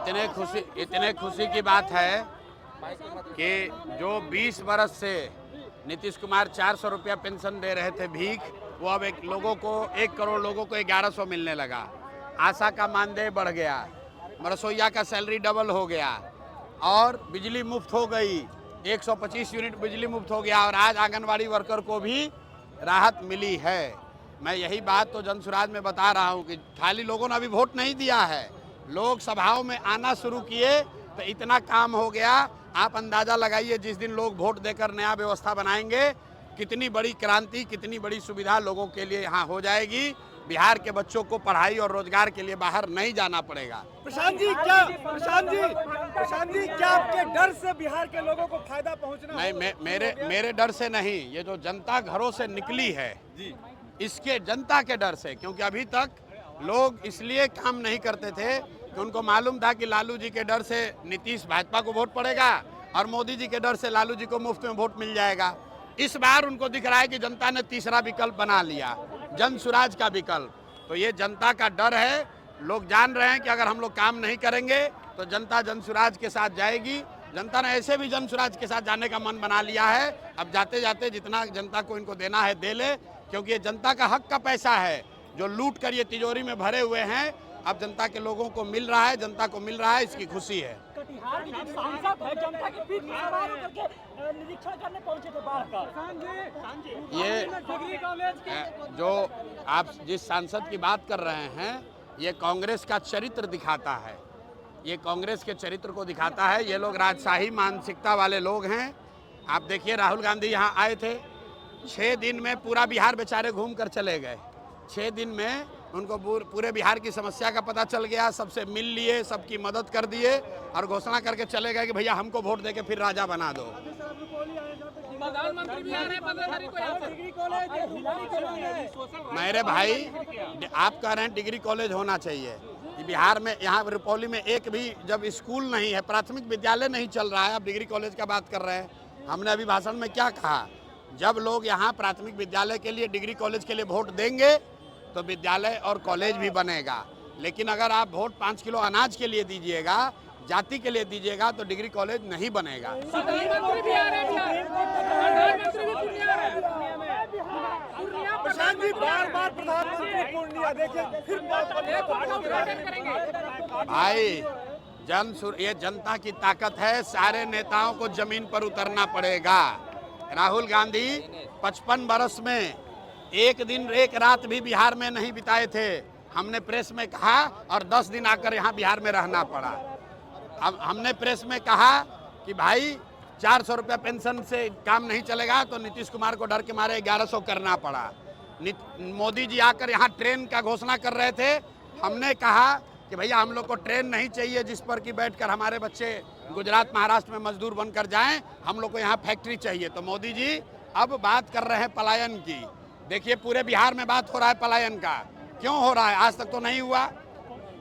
इतने खुशी की बात है कि जो 20 बरस से नीतीश कुमार 400 रुपया पेंशन दे रहे थे भीख, वो अब 1 करोड़ लोगों को 1100 मिलने लगा। आशा का मानदेय बढ़ गया, रसोइया का सैलरी डबल हो गया और बिजली मुफ्त हो गई, 125 यूनिट बिजली मुफ्त हो गया और आज आंगनवाड़ी वर्कर को भी राहत मिली है। मैं यही बात तो जनसुराज में बता रहा हूँ कि खाली लोगों ने अभी वोट नहीं दिया है, लोग सभाओं में आना शुरू किए तो इतना काम हो गया। आप अंदाज़ा लगाइए जिस दिन लोग वोट देकर नया व्यवस्था बनाएंगे, कितनी बड़ी क्रांति, कितनी बड़ी सुविधा लोगों के लिए यहाँ हो जाएगी। बिहार के बच्चों को पढ़ाई और रोजगार के लिए बाहर नहीं जाना पड़ेगा। प्रशांत जी क्या आपके डर से बिहार के लोगों को फायदा पहुंचना? नहीं, मेरे डर से नहीं, ये जो जनता घरों से निकली है इसके जनता के डर से, क्योंकि अभी तक लोग इसलिए काम नहीं करते थे कि उनको मालूम था कि लालू जी के डर से नीतीश भाजपा को वोट पड़ेगा और मोदी जी के डर से लालू जी को मुफ्त में वोट मिल जाएगा। इस बार उनको दिख रहा है कि जनता ने तीसरा विकल्प बना लिया, जनसुराज का विकल्प। तो ये जनता का डर है, लोग जान रहे हैं कि अगर हम लोग काम नहीं करेंगे तो जनता जनसुराज के साथ जाएगी। जनता ने ऐसे भी जनसुराज के साथ जाने का मन बना लिया है। अब जाते जाते जितना जनता को इनको देना है दे ले, क्योंकि ये जनता का हक का पैसा है जो लूट कर ये तिजोरी में भरे हुए हैं। अब जनता के लोगों को मिल रहा है, जनता को मिल रहा है, इसकी खुशी है। कटिहार में सांसद है, जनता के बीच में सवाल करके निरीक्षण करने पहुंचे थे बाढ़ का। ये जो आप जिस सांसद की बात कर रहे हैं, ये कांग्रेस का चरित्र दिखाता है, ये कांग्रेस के चरित्र को दिखाता है। ये लोग राजशाही मानसिकता वाले लोग हैं। आप देखिए राहुल गांधी यहाँ आए थे, 6 दिन में पूरा बिहार बेचारे घूम कर चले गए। 6 दिन में उनको पूरे बिहार की समस्या का पता चल गया, सबसे मिल लिए, सबकी मदद कर दिए और घोषणा करके चले गए कि भैया हमको वोट देके फिर राजा बना दो। प्रधानमंत्री भी आ रहे हैं 15 तारीख को यहाँ पर। मेरे भाई, आप कह रहे हैं डिग्री कॉलेज होना चाहिए बिहार में। यहाँ रुपौली में एक भी जब स्कूल नहीं है, प्राथमिक विद्यालय नहीं चल रहा है, आप डिग्री कॉलेज का बात कर रहे हैं। हमने अभी भाषण में क्या कहा, जब लोग यहाँ प्राथमिक विद्यालय के लिए, डिग्री कॉलेज के लिए वोट देंगे तो विद्यालय और कॉलेज भी बनेगा। लेकिन अगर आप वोट 5 किलो अनाज के लिए दीजिएगा, जाति के लिए दीजिएगा, तो डिग्री कॉलेज नहीं बनेगा। प्रशांत जी बार-बार प्रधानमंत्री पूर्णिया देखिए फिर भाई, ये जनता की ताकत है, सारे नेताओं को जमीन पर उतरना पड़ेगा। राहुल गांधी 55 बरस में एक दिन एक रात भी बिहार में नहीं बिताए थे। हमने प्रेस में कहा और 10 दिन आकर यहाँ बिहार में रहना पड़ा। अब हमने प्रेस में कहा कि भाई 400 रुपया पेंशन से काम नहीं चलेगा, तो नीतीश कुमार को डर के मारे 1100 करना पड़ा। मोदी जी आकर यहाँ ट्रेन का घोषणा कर रहे थे। हमने कहा कि भैया हम लोग को ट्रेन नहीं चाहिए जिस पर कि बैठकर हमारे बच्चे गुजरात महाराष्ट्र में मजदूर बनकर जाएं, हम लोग को यहाँ फैक्ट्री चाहिए। तो मोदी जी अब बात कर रहे हैं पलायन की। देखिए पूरे बिहार में बात हो रहा है पलायन का। क्यों हो रहा है? आज तक तो नहीं हुआ।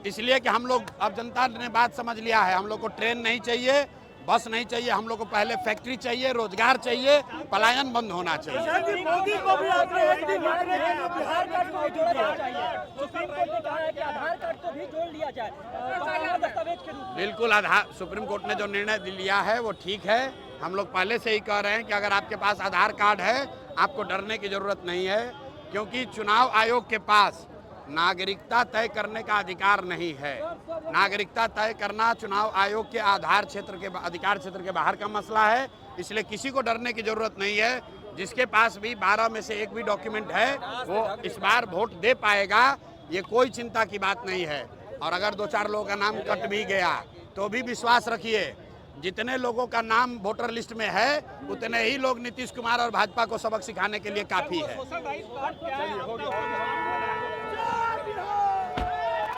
इसलिए कि हम लोग, अब जनता ने बात समझ लिया है, हम लोग को ट्रेन नहीं चाहिए, बस नहीं चाहिए, हम लोग को पहले फैक्ट्री चाहिए, रोजगार चाहिए, पलायन बंद होना चाहिए। मोदी को भी आपने एक दिन मांगने के लिए बिहार कार्ड को जोड़ना चाहिए। सुप्रीम कोर्ट ने कहा है कि आधार कार्ड को भी जोड़ लिया जाए दस्तावेज के रूप में। बिल्कुल, सुप्रीम कोर्ट ने जो निर्णय लिया है वो ठीक है। हम लोग पहले से ही कह रहे हैं कि अगर आपके पास आधार कार्ड है, आपको डरने की जरूरत नहीं है, क्योंकि चुनाव आयोग के पास नागरिकता तय करने का अधिकार नहीं है। नागरिकता तय करना चुनाव आयोग के अधिकार क्षेत्र के बाहर का मसला है। इसलिए किसी को डरने की जरूरत नहीं है। जिसके पास भी 12 में से एक भी डॉक्यूमेंट है वो इस बार वोट दे पाएगा, ये कोई चिंता की बात नहीं है। और अगर 2-4 लोगों का नाम कट भी गया तो भी विश्वास रखिए, जितने लोगों का नाम वोटर लिस्ट में है उतने ही लोग नीतीश कुमार और भाजपा को सबक सिखाने के लिए काफी है।